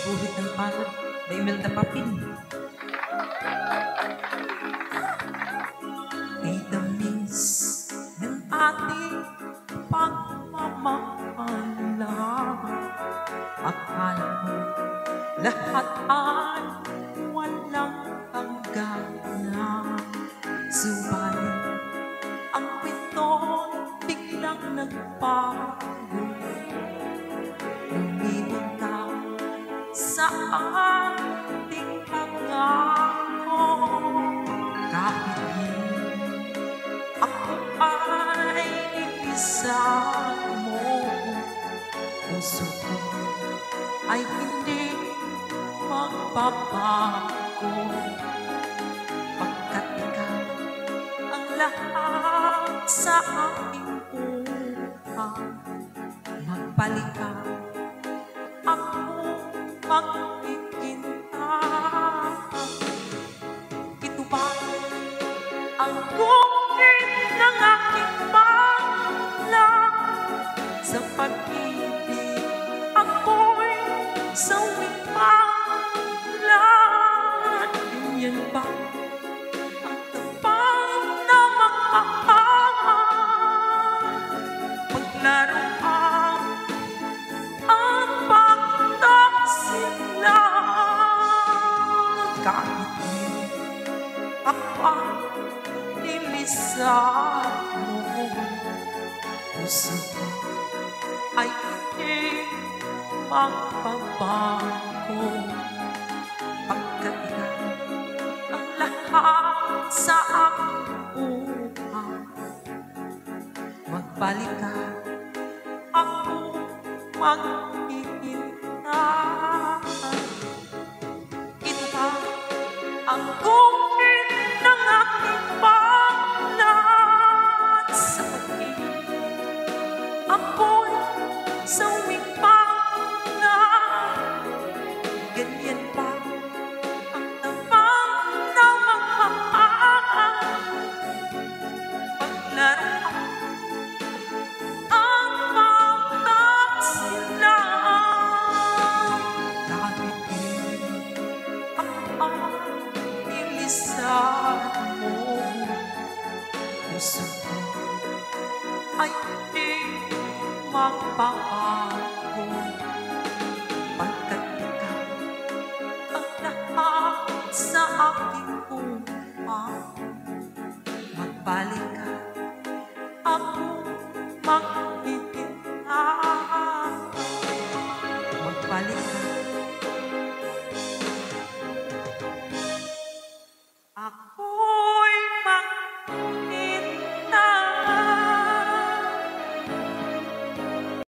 guhit ng palad, may Imelda Papin. May tamis ng ating pagmamahalan. Akala mo lahat ay walang hangganan. Subalit ang kwento'y biglang nagbago. Lumibot ka sa ating pangako. Kahit ngayon ako ay ibisan mo, puso ko ay hindi magbabago. Pagkat ikaw ang lahat sa aking buhay, magbalik ka, ako maghihintay. Ito ba ang guhit ng aking balak? Sa pag-ibig ako'y sawing palad. Yan ba ang tapat na mahal? Paglaruan ang pagtaksilan. Kahit ngayon ako nilisan mo, puso ko ay hindi magbabago. Pagkat ikaw ang lahat sa aking buhay, magbalik ka, ako maghihintay. Ito ba ang guhit ng aking balak? Sa pag-ibig ako'y sawing palad. Ganyan ba ang tapat na mahal? Paglaruan ang pagtaksilan. Kahit ngayon ako nilisan mo, puso ko ay hindi magbabago. Pagkat ikaw ang lahat sa aking buhay, magbalik ka,